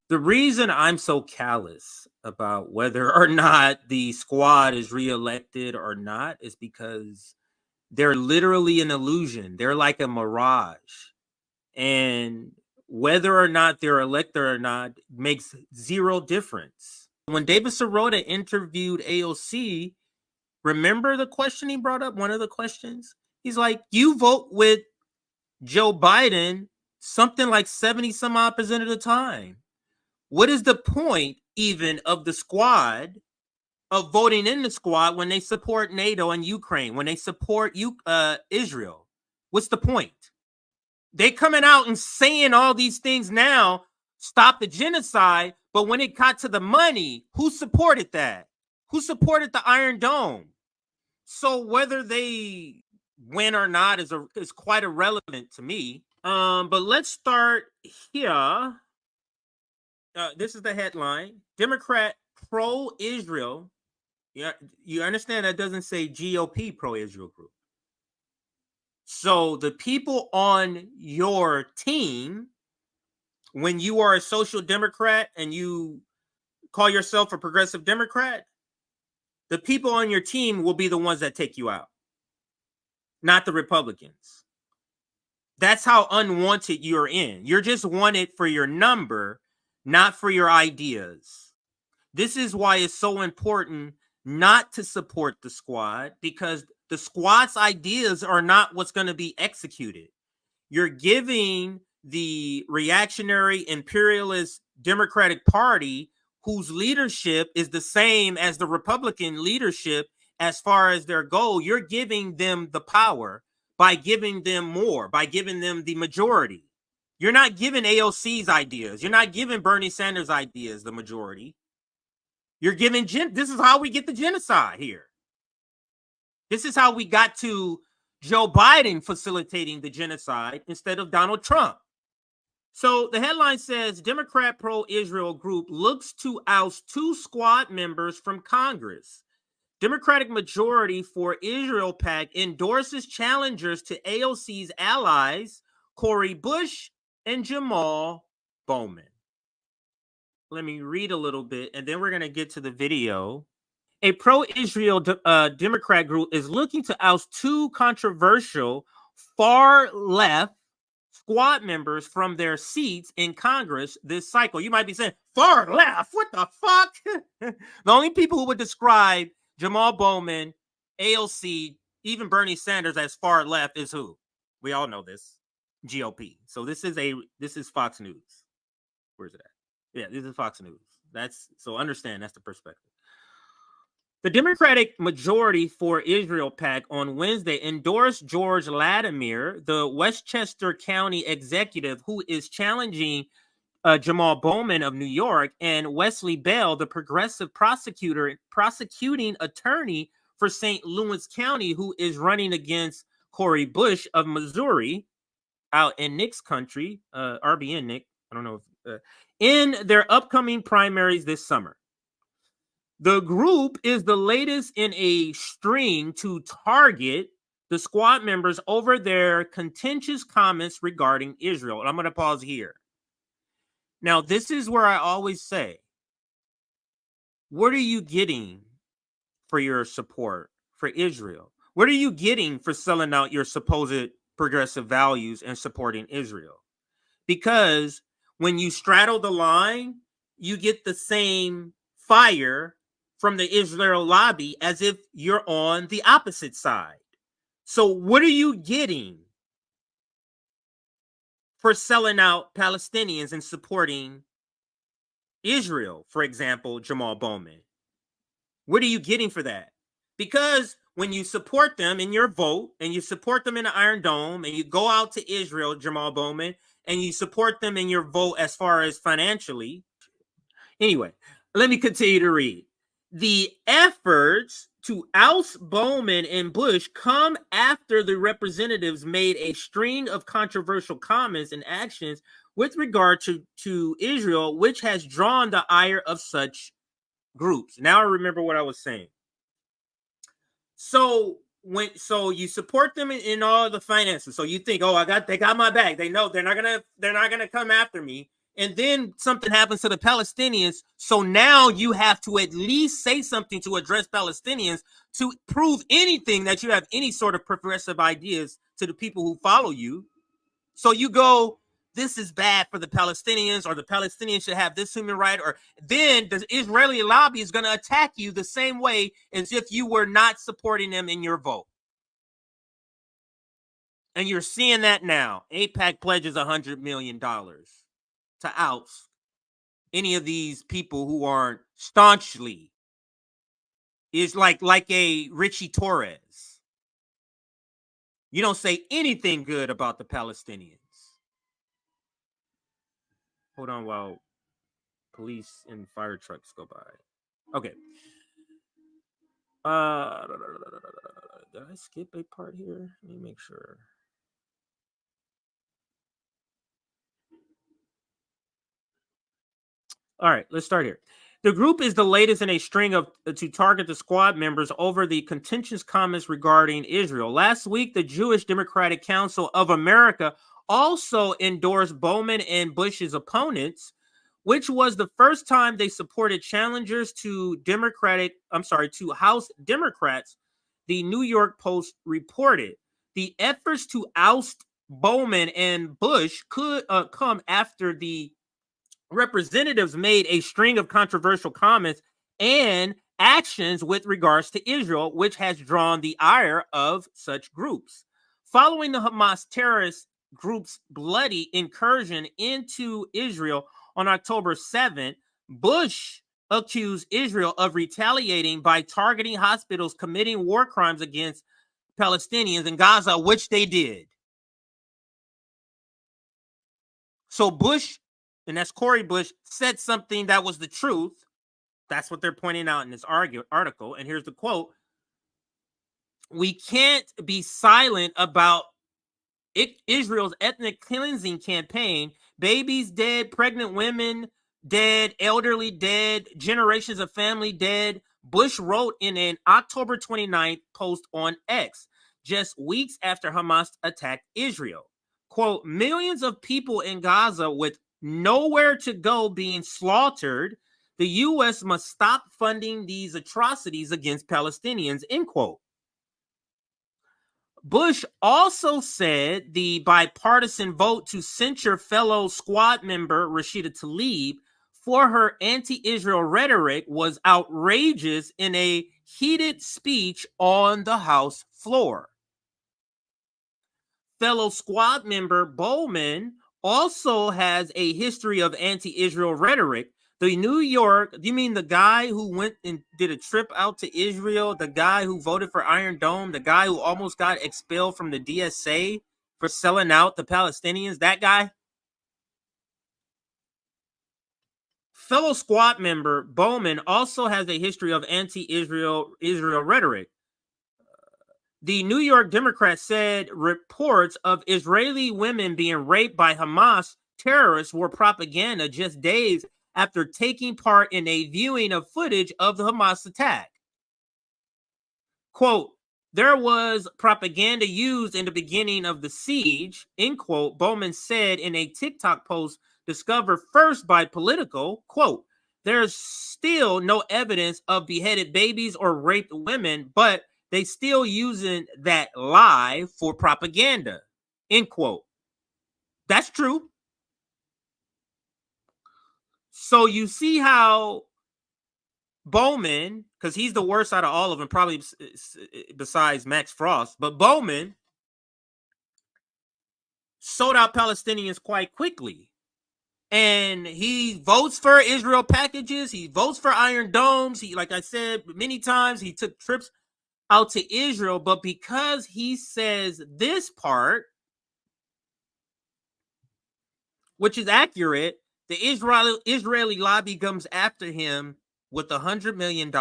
The reason I'm so callous about whether or not the squad is reelected or not is because they're literally an illusion. They're like a mirage. And whether or not they're elected or not makes zero difference. When David Sirota interviewed AOC, remember the question he brought up? One of the questions? He's like, you vote with Joe Biden something like 70 some odd percent of the time. What is the point even of the squad, of voting in the squad when they support NATO and Ukraine, when they support Israel? What's the point? They coming out and saying all these things now, stop the genocide, but when it got to the money, who supported that? Who supported the Iron Dome? So whether they win or not is quite irrelevant to me. But let's start here. This is the headline. Democrat pro-Israel. Yeah, you understand that doesn't say GOP pro-Israel group. So the people on your team, when you are a social democrat and you call yourself a progressive Democrat, the people on your team will be the ones that take you out, not the Republicans. That's how unwanted you're in. You're just wanted for your number, not for your ideas. This is why it's so important not to support the squad, because the squad's ideas are not what's going to be executed. You're giving the reactionary imperialist Democratic Party, whose leadership is the same as the Republican leadership as far as their goal, you're giving them the power by giving them more, by giving them the majority. You're not giving AOC's ideas. You're not giving Bernie Sanders' ideas the majority. You're giving, this is how we get the genocide here. This is how we got to Joe Biden facilitating the genocide instead of Donald Trump. So the headline says, Democrat pro-Israel group looks to oust 2 squad members from Congress. Democratic majority for Israel PAC endorses challengers to AOC's allies, Cori Bush and Jamal Bowman. Let me read a little bit, and then we're going to get to the video. A pro-Israel Democrat group is looking to oust 2 controversial far-left squad members from their seats in Congress this cycle. You might be saying, far left? What the fuck? The only people who would describe Jamal Bowman, AOC, even Bernie Sanders as far left is who? We all know this. GOP. So this is Fox News. Where's it at? Yeah, this is Fox News. So understand that's the perspective. The Democratic majority for Israel PAC on Wednesday endorsed George Latimer, the Westchester County executive who is challenging Jamal Bowman of New York, and Wesley Bell, the progressive prosecuting attorney for St. Louis County, who is running against Cori Bush of Missouri, out in Nick's country, RBN Nick, I don't know if, in their upcoming primaries this summer. The group is the latest in a string to target the squad members over their contentious comments regarding Israel. And I'm going to pause here. Now, this is where I always say, what are you getting for your support for Israel? What are you getting for selling out your supposed progressive values and supporting Israel? Because when you straddle the line, you get the same fire from the Israel lobby as if you're on the opposite side. So what are you getting for selling out Palestinians and supporting Israel, for example, Jamal Bowman? What are you getting for that? Because when you support them in your vote and you support them in the Iron Dome and you go out to Israel, Jamal Bowman, and you support them in your vote as far as financially. Anyway, let me continue to read. The efforts to oust Bowman and Bush come after the representatives made a string of controversial comments and actions with regard to Israel, which has drawn the ire of such groups. Now I remember what I was saying. So you support them in all the finances. So you think, oh, they got my back. They know they're not gonna come after me and then something happens to the Palestinians. So now you have to at least say something to address Palestinians to prove anything that you have any sort of progressive ideas to the people who follow you. So you go, this is bad for the Palestinians, or the Palestinians should have this human right, or then the Israeli lobby is going to attack you the same way as if you were not supporting them in your vote. And you're seeing that now. AIPAC pledges $100 million to oust any of these people who aren't staunchly, is like a Richie Torres. You don't say anything good about the Palestinians. Hold on while police and fire trucks go by. Okay. Did I skip a part here? Let me make sure. All right, let's start here. The group is the latest in a string of to target the squad members over the contentious comments regarding Israel. Last week, the Jewish Democratic Council of America also endorsed Bowman and Bush's opponents, which was the first time they supported challengers to House Democrats, the New York Post reported. The efforts to oust Bowman and Bush could come after the representatives made a string of controversial comments and actions with regards to Israel, which has drawn the ire of such groups. Following the Hamas terrorist group's bloody incursion into Israel on October 7th, Bush accused Israel of retaliating by targeting hospitals committing war crimes against Palestinians in Gaza, which they did. So Bush, and that's Cori Bush, said something that was the truth. That's what they're pointing out in this article. And here's the quote. We can't be silent about Israel's ethnic cleansing campaign. Babies dead, pregnant women dead, elderly dead, generations of family dead. Bush wrote in an October 29th post on X, just weeks after Hamas attacked Israel. Quote, millions of people in Gaza with nowhere to go being slaughtered. The U.S. must stop funding these atrocities against Palestinians, end quote. Bush also said the bipartisan vote to censure fellow squad member Rashida Tlaib for her anti-Israel rhetoric was outrageous in a heated speech on the House floor. Fellow squad member Bowman also has a history of anti-Israel rhetoric. The New York, do you mean the guy who went and did a trip out to Israel, the guy who voted for Iron Dome, the guy who almost got expelled from the DSA for selling out the Palestinians, that guy? Fellow squad member Bowman also has a history of anti-Israel rhetoric. The New York Democrat said reports of Israeli women being raped by Hamas terrorists were propaganda just days after taking part in a viewing of footage of the Hamas attack. Quote, there was propaganda used in the beginning of the siege, end quote, Bowman said in a TikTok post discovered first by Politico. Quote, there's still no evidence of beheaded babies or raped women, but they still using that lie for propaganda, end quote. That's true. So you see how Bowman, because he's the worst out of all of them, probably besides Max Frost, but Bowman sold out Palestinians quite quickly. And he votes for Israel packages. He votes for Iron Domes. He, like I said many times, he took trips out to Israel, but because he says this part, which is accurate, the Israeli lobby comes after him with $100 million.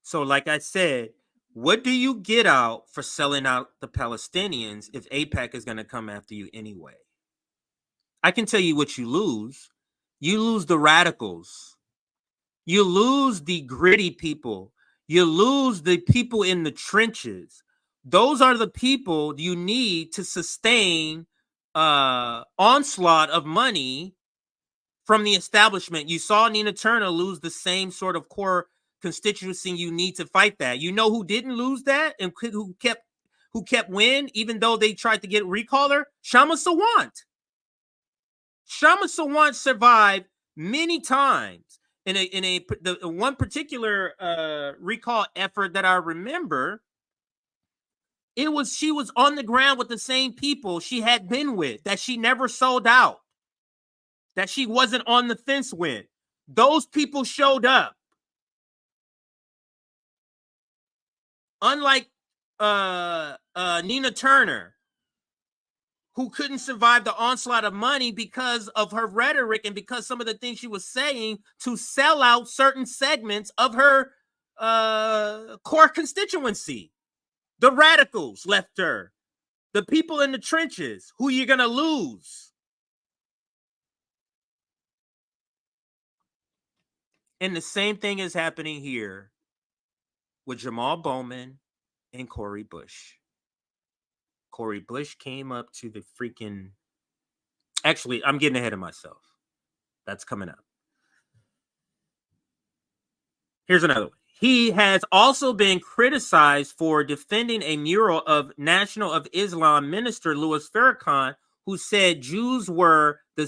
So, like I said, what do you get out for selling out the Palestinians if AIPAC is going to come after you anyway? I can tell you what you lose. You lose the radicals. You lose the gritty people. You lose the people in the trenches. Those are the people you need to sustain onslaught of money from the establishment. You saw Nina Turner lose the same sort of core constituency you need to fight that. You know who didn't lose that and who kept win, even though they tried to recall her? Shama Sawant. Shama Sawant survived many times. In the one particular recall effort that I remember, she was on the ground with the same people she had been with, that she never sold out, that she wasn't on the fence with. Those people showed up. Unlike Nina Turner, who couldn't survive the onslaught of money because of her rhetoric and because some of the things she was saying to sell out certain segments of her core constituency. The radicals left her. The people in the trenches, who you're going to lose. And the same thing is happening here with Jamal Bowman and Cori Bush. Cori Bush came up to the freaking... Actually, I'm getting ahead of myself. That's coming up. Here's another one. He has also been criticized for defending a mural of National of Islam minister Louis Farrakhan, who said Jews were the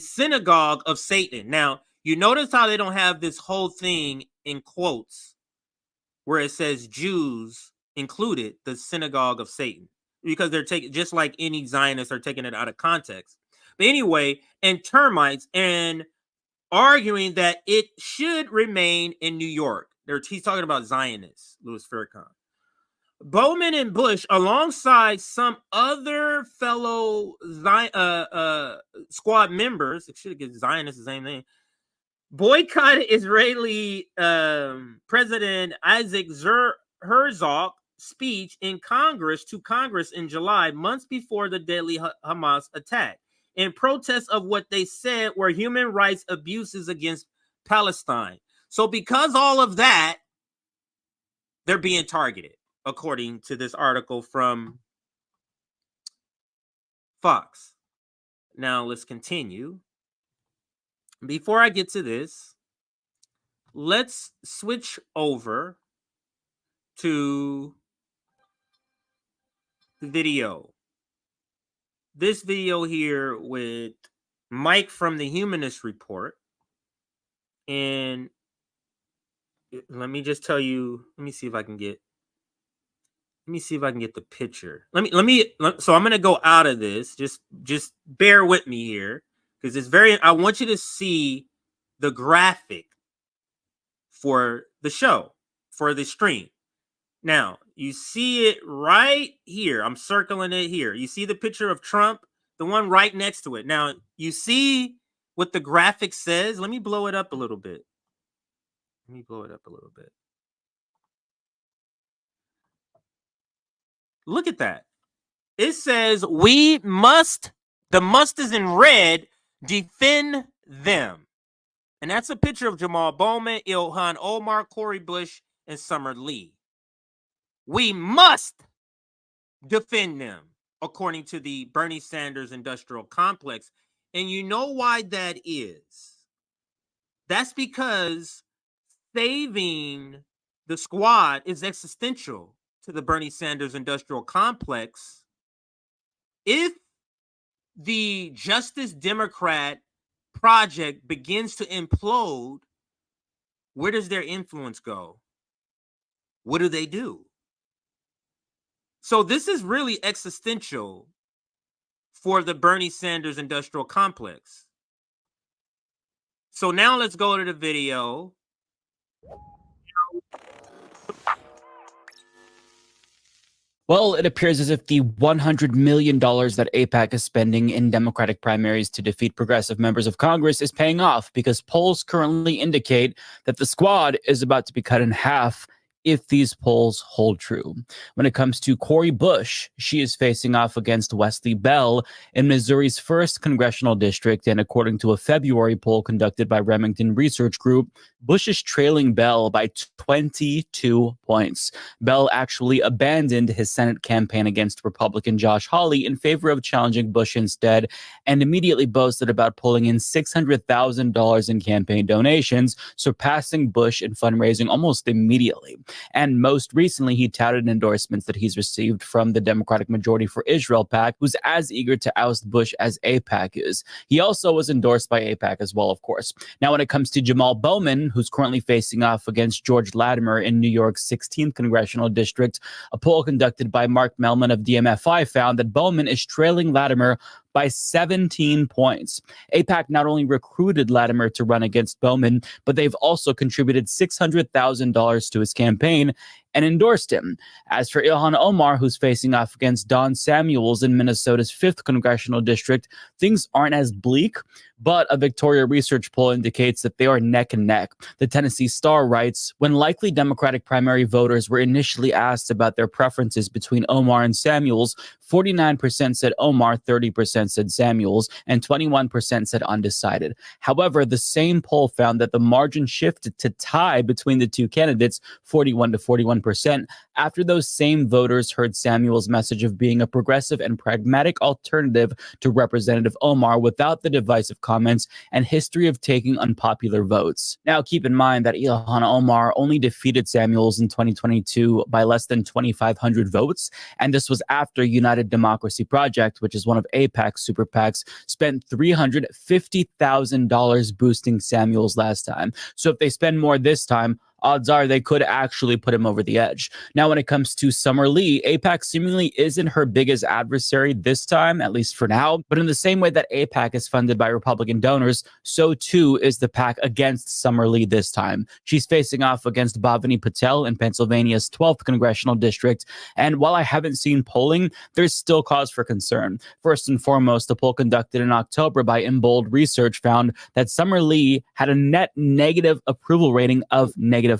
synagogue of Satan. Now, you notice how they don't have this whole thing in quotes where it says Jews included the synagogue of Satan, because they're taking, just like any Zionists are taking it out of context. But anyway, and termites and arguing that it should remain in New York. He's talking about Zionists, Louis Farrakhan. Bowman and Bush, alongside some other fellow squad members, it should get Zionists the same thing, boycotted Israeli President Isaac Herzog's speech in Congress in July, months before the deadly Hamas attack, in protest of what they said were human rights abuses against Palestine. So because all of that, they're being targeted, according to this article from Fox. Now let's continue. Before I get to this, let's switch over to the video. This video here with Mike from the Humanist Report. And let me just tell you, let me see if I can get the picture. So I'm going to go out of this. Just bear with me here, because it's I want you to see the graphic for the show, for the stream. Now, you see it right here. I'm circling it here. You see the picture of Trump, the one right next to it. Now, you see what the graphic says. Let me blow it up a little bit. Look at that. It says, we must, the must is in red, defend them. And that's a picture of Jamal Bowman, Ilhan Omar, Cori Bush, and Summer Lee. We must defend them, according to the Bernie Sanders industrial complex. And you know why that is? That's because saving the squad is existential to the Bernie Sanders industrial complex. If the Justice Democrat project begins to implode, where does their influence go? What do they do? So this is really existential for the Bernie Sanders industrial complex. So now let's go to the video. Well, it appears as if the $100 million that AIPAC is spending in Democratic primaries to defeat progressive members of Congress is paying off, because polls currently indicate that the squad is about to be cut in half if these polls hold true. When it comes to Cori Bush, she is facing off against Wesley Bell in Missouri's 1st congressional district, and according to a February poll conducted by Remington Research Group, Bush is trailing Bell by 22 points. Bell actually abandoned his Senate campaign against Republican Josh Hawley in favor of challenging Bush instead, and immediately boasted about pulling in $600,000 in campaign donations, surpassing Bush in fundraising almost immediately. And most recently, he touted endorsements that he's received from the Democratic Majority for Israel PAC, who's as eager to oust Bush as AIPAC is. He also was endorsed by AIPAC as well, of course. Now, when it comes to Jamal Bowman, who's currently facing off against George Latimer in New York's 16th congressional district, a poll conducted by Mark Mellman of DMFI found that Bowman is trailing Latimer by 17 points. AIPAC not only recruited Latimer to run against Bowman, but they've also contributed $600,000 to his campaign and endorsed him. As for Ilhan Omar, who's facing off against Don Samuels in Minnesota's 5th congressional district, things aren't as bleak, but a Victoria Research poll indicates that they are neck and neck. The Tennessee Star writes, when likely Democratic primary voters were initially asked about their preferences between Omar and Samuels, 49% said Omar, 30% said Samuels, and 21% said undecided. However, the same poll found that the margin shifted to tie between the two candidates, 41 to 41%, after those same voters heard Samuel's message of being a progressive and pragmatic alternative to Representative Omar without the divisive comments and history of taking unpopular votes. Now, keep in mind that Ilhan Omar only defeated Samuels in 2022 by less than 2,500 votes, and this was after United Democracy Project, which is one of AIPAC's super PACs, spent $350,000 boosting Samuels last time. So if they spend more this time, odds are they could actually put him over the edge. Now, when it comes to Summer Lee, AIPAC seemingly isn't her biggest adversary this time, at least for now. But in the same way that AIPAC is funded by Republican donors, so too is the PAC against Summer Lee this time. She's facing off against Bhavani Patel in Pennsylvania's 12th congressional district. And while I haven't seen polling, there's still cause for concern. First and foremost, a poll conducted in October by Embold Research found that Summer Lee had a net negative approval rating of -5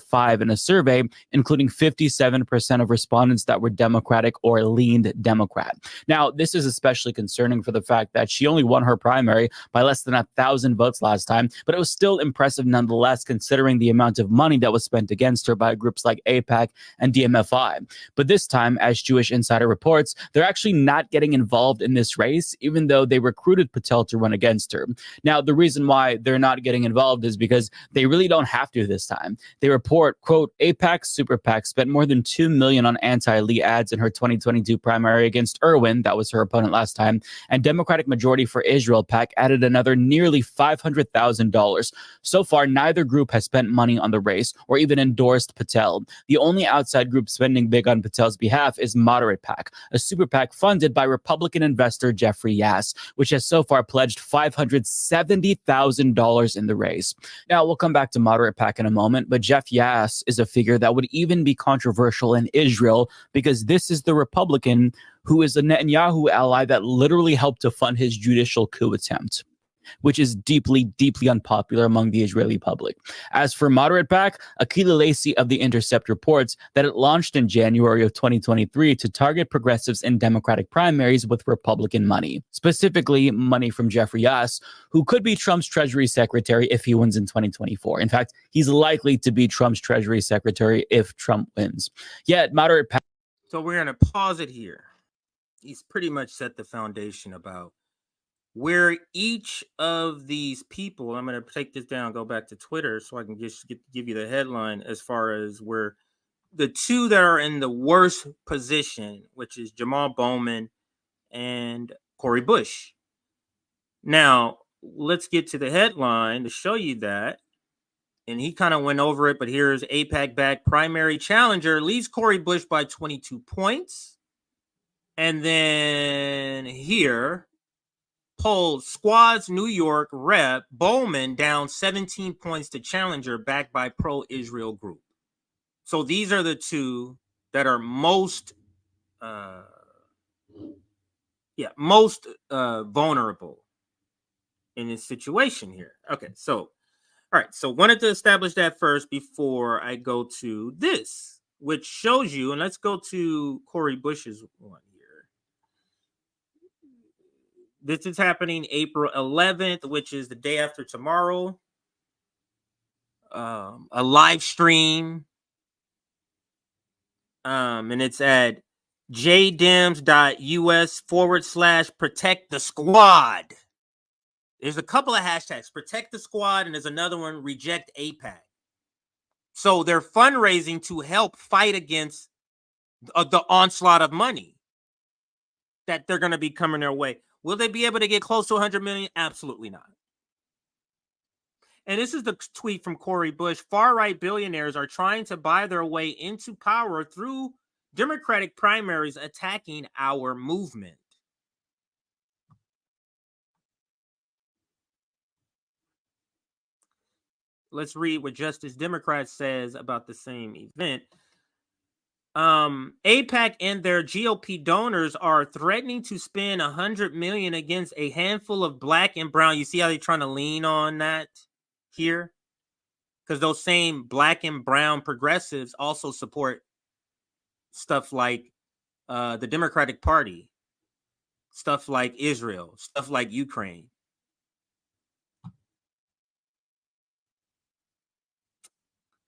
in a survey, including 57% of respondents that were Democratic or leaned Democrat. Now, this is especially concerning for the fact that she only won her primary by less than 1,000 votes last time, but it was still impressive nonetheless, considering the amount of money that was spent against her by groups like AIPAC and DMFI. But this time, as Jewish Insider reports, they're actually not getting involved in this race, even though they recruited Patel to run against her. Now, the reason why they're not getting involved is because they really don't have to this time. They report, quote, AIPAC Super PAC spent more than $2 million on anti-Lee ads in her 2022 primary against Irwin, that was her opponent last time, and Democratic Majority for Israel PAC added another nearly $500,000. So far, neither group has spent money on the race or even endorsed Patel. The only outside group spending big on Patel's behalf is Moderate PAC, a super PAC funded by Republican investor Jeffrey Yass, which has so far pledged $570,000 in the race. Now, we'll come back to Moderate PAC in a moment, but Jeff Yass is a figure that would even be controversial in Israel because this is the Republican who is a Netanyahu ally that literally helped to fund his judicial coup attempt, which is deeply, deeply unpopular among the Israeli public. As for Moderate PAC, Akila Lacey of The Intercept reports that it launched in January of 2023 to target progressives in Democratic primaries with Republican money, specifically money from Jeffrey Yass, who could be Trump's Treasury Secretary if he wins in 2024. In fact, he's likely to be Trump's Treasury Secretary if Trump wins. Yet, Moderate PAC... So we're going to pause it here. He's pretty much set the foundation about where each of these people, I'm going to take this down, go back to Twitter so I can just give you the headline as far as where the two that are in the worst position, which is Jamal Bowman and Cori Bush. Now, let's get to the headline to show you that. And he kind of went over it, but here's AIPAC back primary challenger leads Cori Bush by 22 points. And then here, poll squads New York rep Bowman down 17 points to challenger backed by pro-Israel group. So these are the two that are most vulnerable in this situation here. Okay, so all right, so wanted to establish that first before I go to this, which shows you, and let's go to Cori Bush's one here. This is happening April 11th, which is the day after tomorrow. a live stream, and it's at jdems.us/protect the squad. There's a couple of hashtags, protect the squad, and there's another one, reject AIPAC. So they're fundraising to help fight against the onslaught of money that they're going to be coming their way. Will they be able to get close to 100 million? Absolutely not. And this is the tweet from Cori Bush. Far-right billionaires are trying to buy their way into power through Democratic primaries attacking our movement. Let's read what Justice Democrat says about the same event. AIPAC and their GOP donors are threatening to spend $100 million against a handful of black and brown. You see how they're trying to lean on that here? Because those same black and brown progressives also support stuff like the Democratic Party, stuff like Israel, stuff like Ukraine.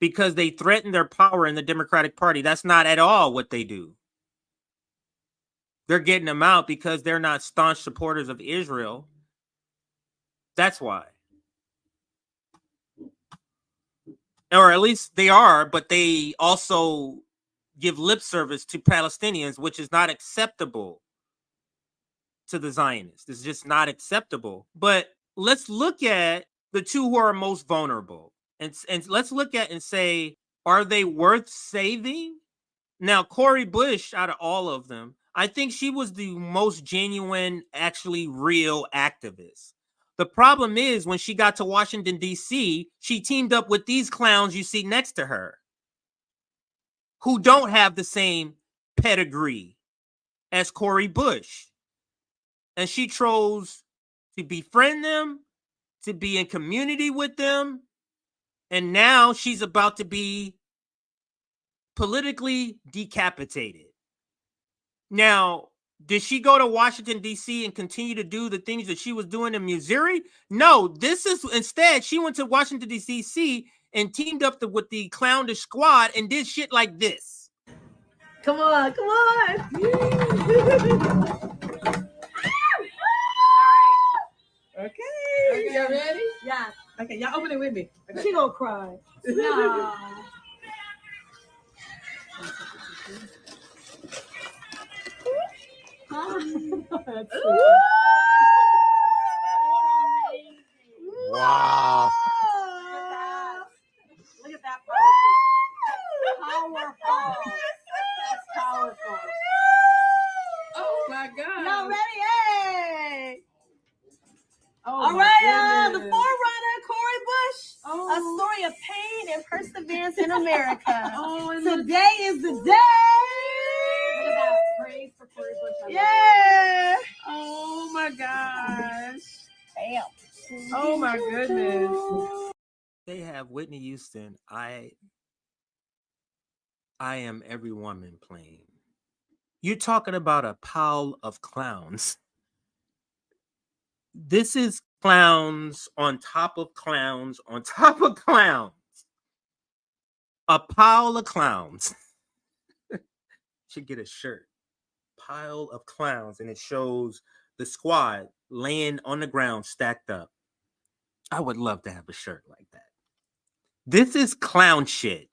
Because they threaten their power in the Democratic Party. That's not at all what they do. They're getting them out because they're not staunch supporters of Israel. That's why. Or at least they are, but they also give lip service to Palestinians, which is not acceptable to the Zionists. It's just not acceptable. But let's look at the two who are most vulnerable. And let's look at and say, are they worth saving? Now, Cori Bush, out of all of them, I think she was the most genuine, actually real activist. The problem is when she got to Washington, D.C., she teamed up with these clowns you see next to her who don't have the same pedigree as Cori Bush. And she chose to befriend them, to be in community with them. And now she's about to be politically decapitated. Now, did she go to Washington, D.C. and continue to do the things that she was doing in Missouri? No, this is instead, she went to Washington, D.C. and teamed up with the clownish squad and did shit like this. Come on, come on. Okay. Y'all ready? Yeah. Okay, y'all open it with me. Okay. She gonna cry. No. Wow. Look at that powerful. That's powerful. Oh my God. Y'all ready? Hey. Oh, all right, the forerunner, Cori Bush. Oh. A story of pain and perseverance in America. Oh, today is the day. Look at that. Praise for Cori Bush. Yeah. Oh my gosh. Damn. Oh my goodness. They have Whitney Houston, I Am Every Woman playing. You're talking about a pile of clowns. This is clowns on top of clowns on top of clowns. A pile of clowns. Should get a shirt. Pile of clowns, and it shows the squad laying on the ground stacked up. I would love to have a shirt like that. This is clown shit.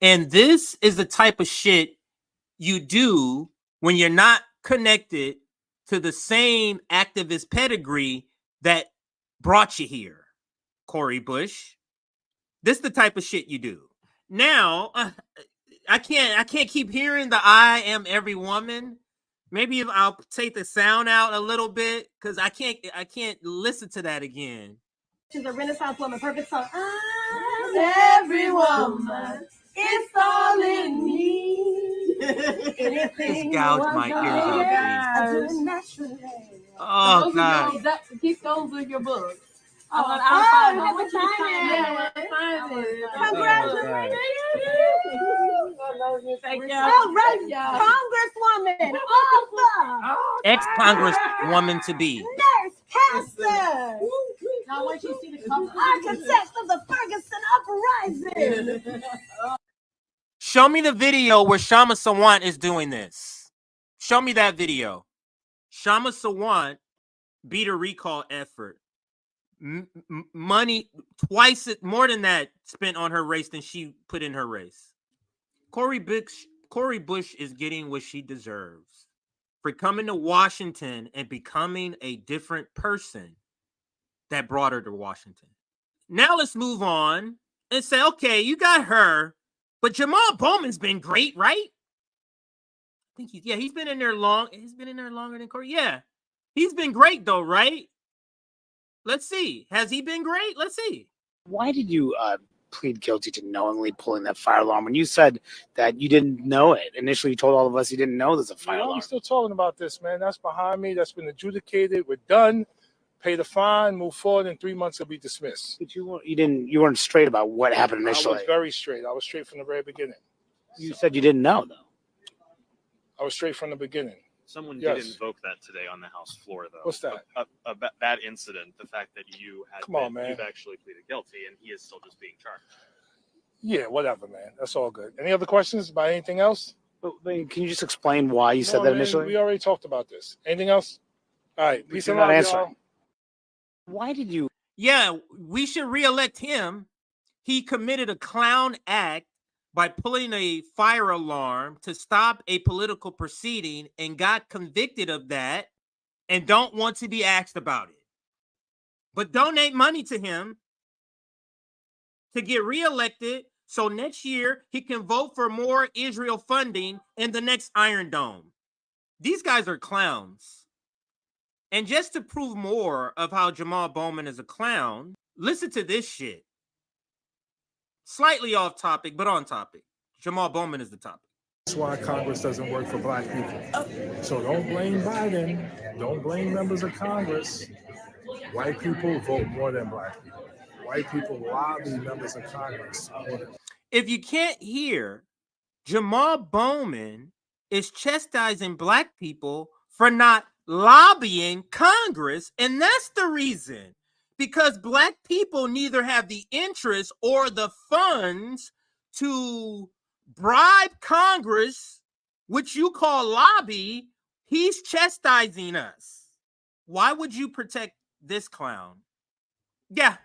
And this is the type of shit you do when you're not connected to the same activist pedigree that brought you here, Cori Bush. This is the type of shit you do. Now, I can't keep hearing the I Am Every Woman. Maybe if I'll take the sound out a little bit, because I can't listen to that again. She's a Renaissance woman, perfect song. I'm every woman. It's all in me. Just gouge my ears out. Oh God! Keep those in your books. Congratulations! Thank you. All right, Congresswoman, author, ex-Congresswoman to be, nurse, pastor, now once you see the architect of the Ferguson uprising. Show me the video where Shama Sawant is doing this. Show me that video. Shama Sawant beat a recall effort. Money twice more than that spent on her race than she put in her race. Cori Bush is getting what she deserves for coming to Washington and becoming a different person that brought her to Washington. Now let's move on and say, okay, you got her, but Jamal Bowman's been great, right? I think he's been in there long. He's been in there longer than Cori. Yeah, he's been great though, right? Let's see. Has he been great? Let's see. Why did you plead guilty to knowingly pulling that fire alarm when you said that you didn't know it? Initially, you told all of us you didn't know there's a fire alarm. We're still talking about this, man. That's behind me. That's been adjudicated. We're done. Pay the fine. Move forward. In 3 months, it'll be dismissed. But you weren't straight about what happened initially. I was very straight. I was straight from the very beginning. You said you didn't know, though. I was straight from the beginning. Someone did invoke that today on the House floor, though. What's that? That incident, the fact that you've actually pleaded guilty, and he is still just being charged. Yeah, whatever, man. That's all good. Any other questions about anything else? But can you just explain why you said that initially? We already talked about this. Anything else? All right. Peace and love, love, y'all. Why did you? Yeah, we should reelect him. He committed a clown act by pulling a fire alarm to stop a political proceeding and got convicted of that and don't want to be asked about it. But donate money to him to get reelected so next year he can vote for more Israel funding in the next Iron Dome. These guys are clowns. And just to prove more of how Jamal Bowman is a clown, listen to this shit. Slightly off topic, but on topic. Jamal Bowman is the topic. That's why Congress doesn't work for black people. So don't blame Biden. Don't blame members of Congress. White people vote more than black people. White people lobby members of Congress. If you can't hear, Jamal Bowman is chastising black people for not lobbying Congress, and that's the reason. Because black people neither have the interest or the funds to bribe Congress, which you call lobby. He's chastising us. Why would you protect this clown? Yeah.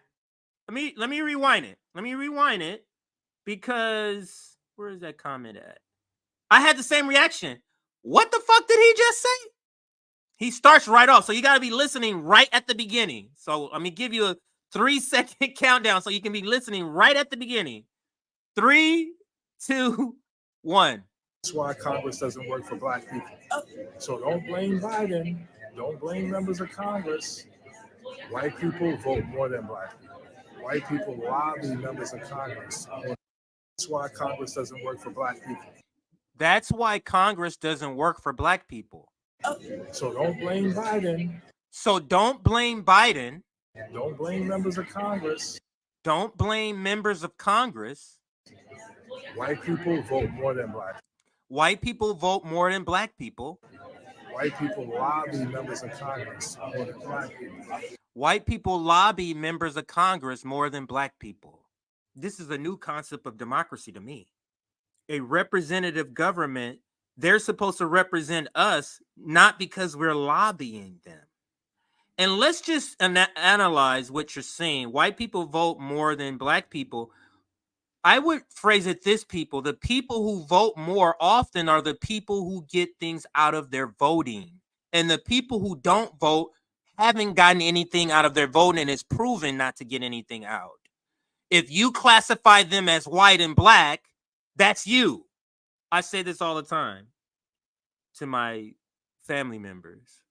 Let me rewind it. Let me rewind it because where is that comment at? I had the same reaction. What the fuck did he just say? He starts right off. So you got to be listening right at the beginning. So let me give you a 3-second countdown so you can be listening right at the beginning. 3, 2, 1. That's why Congress doesn't work for black people. So don't blame Biden. Don't blame members of Congress. White people vote more than black people. White people lobby members of Congress. That's why Congress doesn't work for black people. That's why Congress doesn't work for black people. So don't blame Biden. So don't blame Biden. Don't blame members of Congress. Don't blame members of Congress. White people vote more than black people. White people vote more than black people. White people lobby members of Congress more than black people. White people lobby members of Congress more than black people. This is a new concept of democracy to me. A representative government, they're supposed to represent us, not because we're lobbying them. And let's just analyze what you're saying. White people vote more than black people. I would phrase it this, people. The people who vote more often are the people who get things out of their voting. And the people who don't vote haven't gotten anything out of their voting and it's proven not to get anything out. If you classify them as white and black, that's you. I say this all the time to my family members.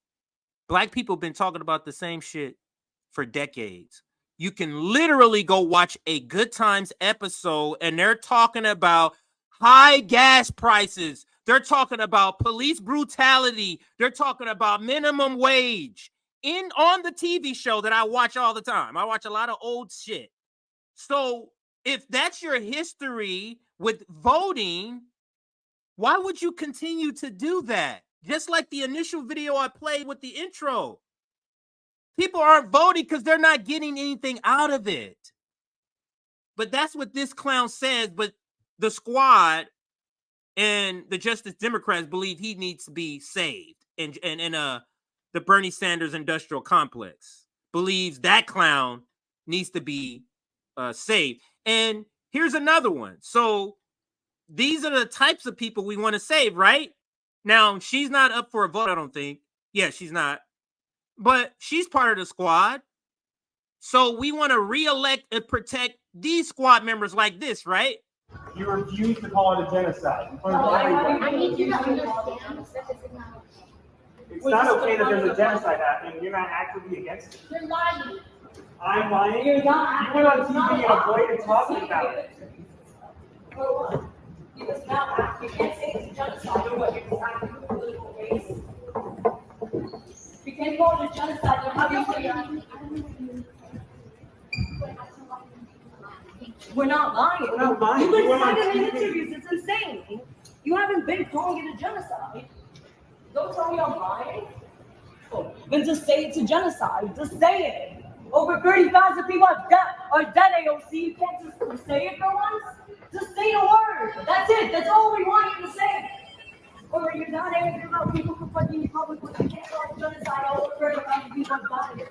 Black people have been talking about the same shit for decades. You can literally go watch a Good Times episode and they're talking about high gas prices. They're talking about police brutality. They're talking about minimum wage on the TV show that I watch all the time. I watch a lot of old shit. So if that's your history with voting, why would you continue to do that? Just like the initial video I played with the intro. People aren't voting because they're not getting anything out of it. But that's what this clown says. But the squad and the Justice Democrats believe he needs to be saved. And the Bernie Sanders industrial complex believes that clown needs to be saved. And here's another one. So these are the types of people we want to save, right? Now, she's not up for a vote, I don't think. Yeah, she's not. But she's part of the squad. So we want to re-elect and protect these squad members like this, right? You refuse to call it a genocide in front of everyone. I need you to understand that this is not. It's not okay that there's a genocide happening. You're not actively against it. You're lying. I'm lying. You're not. You went on TV and avoided talking about it. For what? Because now you can't say it's a genocide or what you're deciding for political race. You can't call it a genocide. How do you say We're not lying. We're not lying. You've been You went on saying it in TV. interviews. It's insane. You haven't been calling it a genocide. Don't tell me I'm lying. Then just say it's a genocide. Just say it. Over 30,000 people are dead, AOC. You can't just say it for once. Just say the word. That's it. That's all we want you to say. Or you're not angry about people confronting you publicly. You can't call it genocide. Over 30,000 people are dying.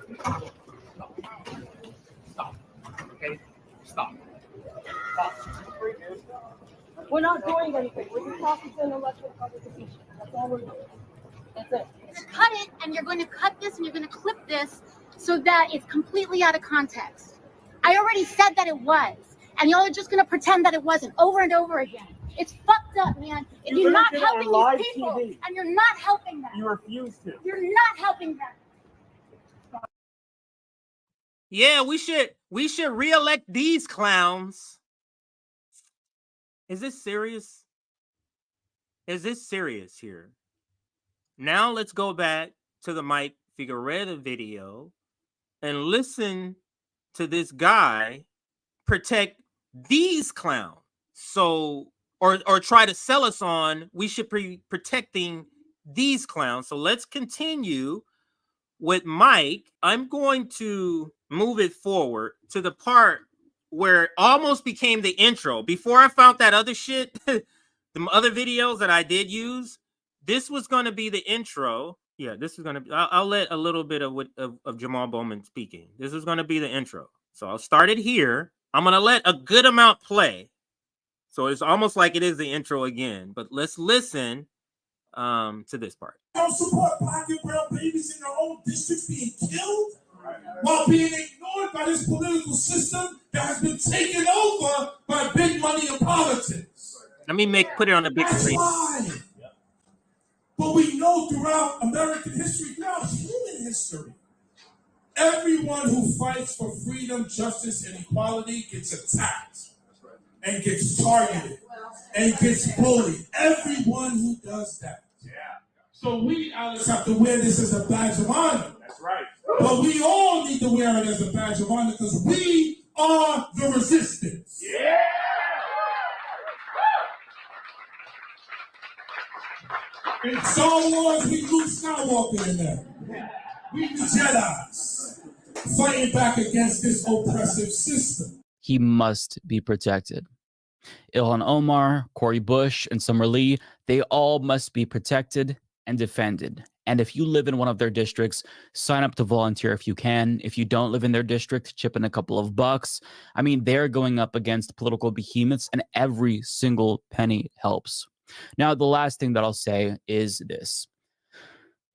Stop. Okay? Stop. We're not doing anything. We're just talking to an elected public official. That's all we're doing. That's it. Cut it, and you're going to cut this, and you're going to clip this so that it's completely out of context. I already said that it was, and y'all are just going to pretend that it wasn't over and over again. It's fucked up, man. And you're not helping these people, and you're not helping them. You refuse to. You're not helping them. Yeah, we should re-elect these clowns. Is this serious? Is this serious here? Now let's go back to the Mike Figueroa video and listen to this guy protect these clowns. So, or try to sell us on we should be protecting these clowns. So let's continue with Mike. I'm going to move it forward to the part where it almost became the intro. Before I found that other shit, the other videos that I did use, this was going to be the intro. Yeah, this is going to be, I'll let a little bit of Jamal Bowman speaking. This is going to be the intro. So I'll start it here. I'm going to let a good amount play. So it's almost like it is the intro again, but let's listen to this part. Don't support black and brown babies in their own districts being killed while being ignored by this political system that has been taken over by big money and politics. Let me put it on the big screen. That's why. But we know throughout American history, throughout human history, everyone who fights for freedom, justice, and equality gets attacked and gets targeted and gets bullied. Everyone who does that. Yeah. So we, Alex, have to wear this as a badge of honor. That's right. But we all need to wear it as a badge of honor because we are the resistance. Yeah. In Star Wars, we Luke Skywalker in there. We the Jedis fighting back against this oppressive system. He must be protected. Ilhan Omar, Cori Bush, and Summer Lee, they all must be protected and defended. And if you live in one of their districts, sign up to volunteer if you can. If you don't live in their district, chip in a couple of bucks. I mean, they're going up against political behemoths, and every single penny helps. Now, the last thing that I'll say is this.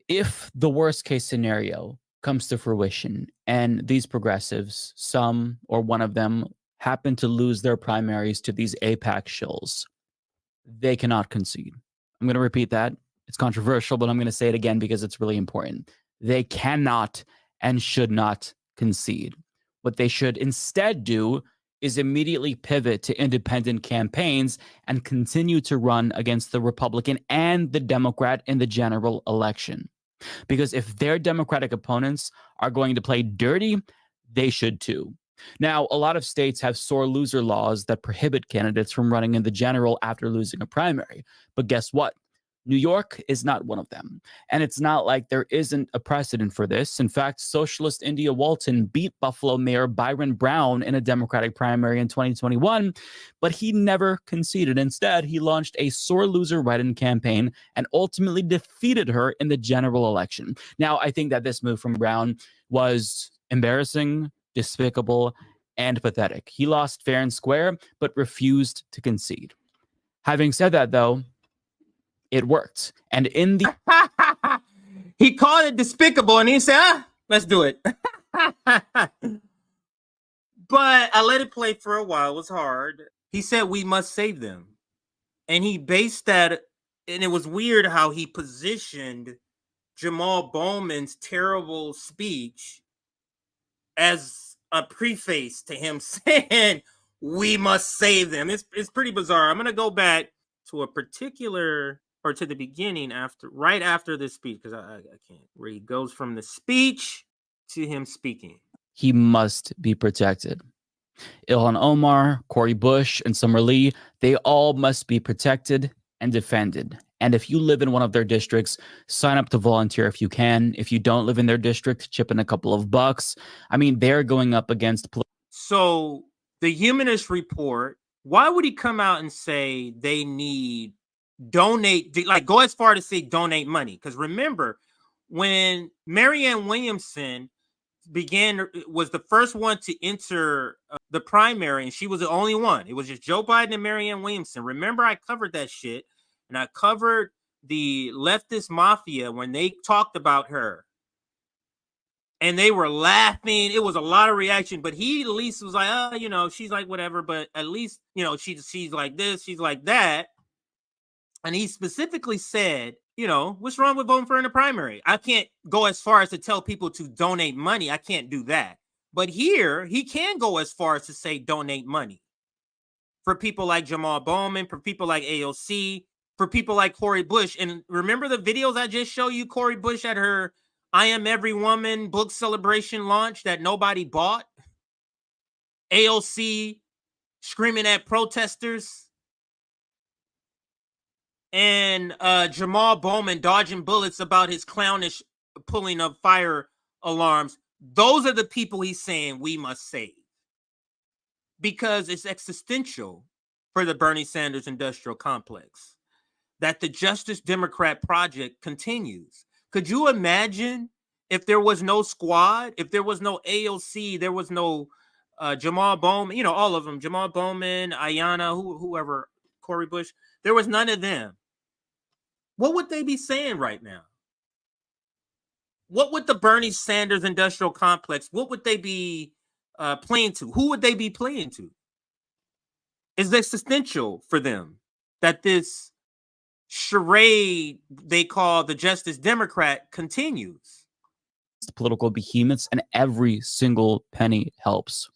If the worst case scenario comes to fruition and these progressives, some or one of them, happen to lose their primaries to these AIPAC shills, they cannot concede. I'm going to repeat that. It's controversial, but I'm going to say it again because it's really important. They cannot and should not concede. What they should instead do is immediately pivot to independent campaigns and continue to run against the Republican and the Democrat in the general election. Because if their Democratic opponents are going to play dirty, they should too. Now, a lot of states have sore loser laws that prohibit candidates from running in the general after losing a primary. But guess what? New York is not one of them. And it's not like there isn't a precedent for this. In fact, socialist India Walton beat Buffalo Mayor Byron Brown in a Democratic primary in 2021, but he never conceded. Instead, he launched a sore loser write-in campaign and ultimately defeated her in the general election. Now, I think that this move from Brown was embarrassing, despicable, and pathetic. He lost fair and square, but refused to concede. Having said that, though, it worked. And in the he called it despicable and he said, let's do it. But I let it play for a while. It was hard. He said we must save them. And he based that, and it was weird how he positioned Jamal Bowman's terrible speech as a preface to him saying we must save them. It's pretty bizarre. I'm going to go back to a particular, or to the beginning right after this speech, because I can't, where he goes from the speech to him speaking. He must be protected. Ilhan Omar, Cori Bush, and Summer Lee, they all must be protected and defended. And if you live in one of their districts, sign up to volunteer if you can. If you don't live in their district, chip in a couple of bucks. I mean, they're going up against... So the Humanist Report, why would he come out and say they need donate, like go as far to say donate money? Because remember, when Marianne Williamson was the first one to enter the primary, and she was the only one. It was just Joe Biden and Marianne Williamson. Remember, I covered that shit, and I covered the leftist mafia when they talked about her. And they were laughing. It was a lot of reaction, but he at least was like, oh, you know, she's like whatever, but at least, you know, she's like this, she's like that. And he specifically said, you know, what's wrong with voting for her in the primary? I can't go as far as to tell people to donate money. I can't do that. But here, he can go as far as to say donate money for people like Jamal Bowman, for people like AOC, for people like Cori Bush. And remember the videos I just showed you, Cori Bush at her I Am Every Woman book celebration launch that nobody bought? AOC screaming at protesters. And Jamal Bowman dodging bullets about his clownish pulling of fire alarms. Those are the people he's saying we must save. Because it's existential for the Bernie Sanders industrial complex that the Justice Democrat project continues. Could you imagine if there was no squad, if there was no AOC, there was no Jamal Bowman, you know, all of them, Jamal Bowman, Ayanna, whoever, Cori Bush, there was none of them. What would they be saying right now? What would the Bernie Sanders industrial complex, what would they be playing to? Who would they be playing to? Is this existential for them that this charade they call the Justice Democrat continues? Political behemoths, and every single penny helps.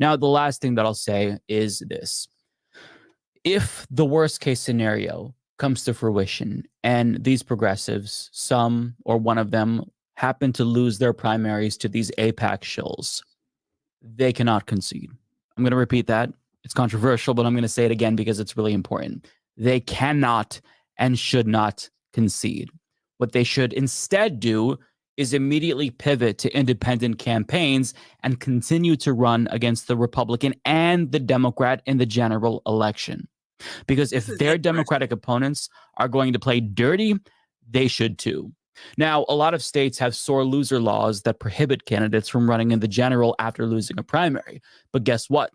Now, the last thing that I'll say is this. If the worst case scenario comes to fruition and these progressives, some or one of them, happen to lose their primaries to these AIPAC shills, they cannot concede. I'm going to repeat that. It's controversial, but I'm going to say it again because it's really important. They cannot and should not concede. What they should instead do is immediately pivot to independent campaigns and continue to run against the Republican and the Democrat in the general election. Because if their Democratic opponents are going to play dirty, they should too. Now, a lot of states have sore loser laws that prohibit candidates from running in the general after losing a primary. But guess what?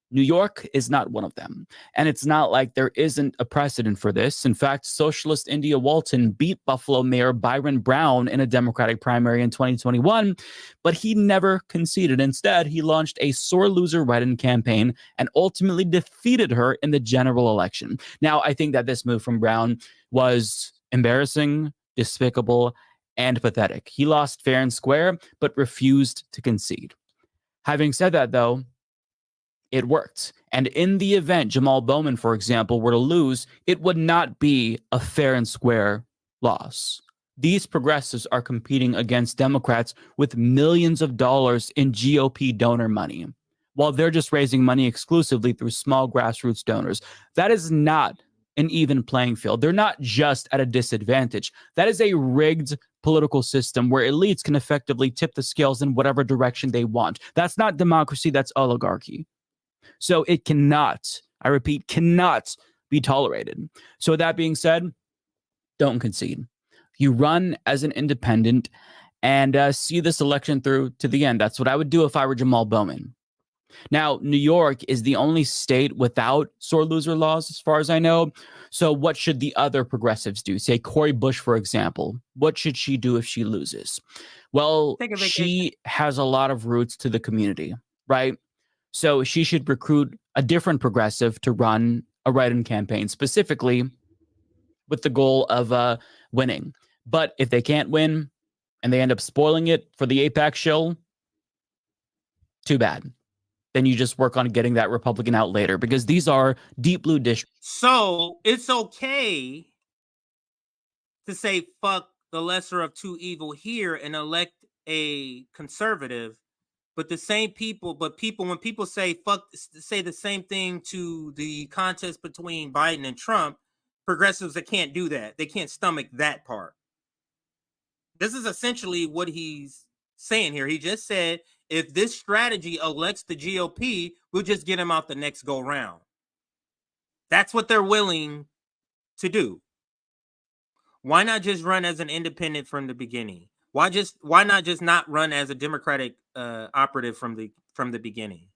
New York is not one of them. And it's not like there isn't a precedent for this. In fact, socialist India Walton beat Buffalo Mayor Byron Brown in a Democratic primary in 2021, but he never conceded. Instead, he launched a sore loser write-in campaign and ultimately defeated her in the general election. Now, I think that this move from Brown was embarrassing, despicable, and pathetic. He lost fair and square, but refused to concede. Having said that, though, it worked. And in the event Jamal Bowman, for example, were to lose, it would not be a fair and square loss. These progressives are competing against Democrats with millions of dollars in GOP donor money, while they're just raising money exclusively through small grassroots donors. That is not an even playing field. They're not just at a disadvantage. That is a rigged political system where elites can effectively tip the scales in whatever direction they want. That's not democracy, that's oligarchy. So it cannot, I repeat, cannot be tolerated. So with that being said, don't concede. You run as an independent and see this election through to the end. That's what I would do if I were Jamal Bowman. Now, New York is the only state without sore loser laws, as far as I know. So what should the other progressives do? Say Cori Bush, for example. What should she do if she loses? Well, she has a lot of roots to the community, right? So she should recruit a different progressive to run a write-in campaign, specifically with the goal of winning. But if they can't win and they end up spoiling it for the AIPAC shill, too bad. Then you just work on getting that Republican out later, because these are deep blue districts. So it's okay to say fuck the lesser of two evil here and elect a conservative, but the same people, when people say fuck, say the same thing to the contest between Biden and Trump, progressives that can't do that. They can't stomach that part. This is essentially what he's saying here. He just said, if this strategy elects the GOP, we'll just get him out the next go round. That's what they're willing to do. Why not just run as an independent from the beginning? Why not just not run as a Democratic operative from the beginning?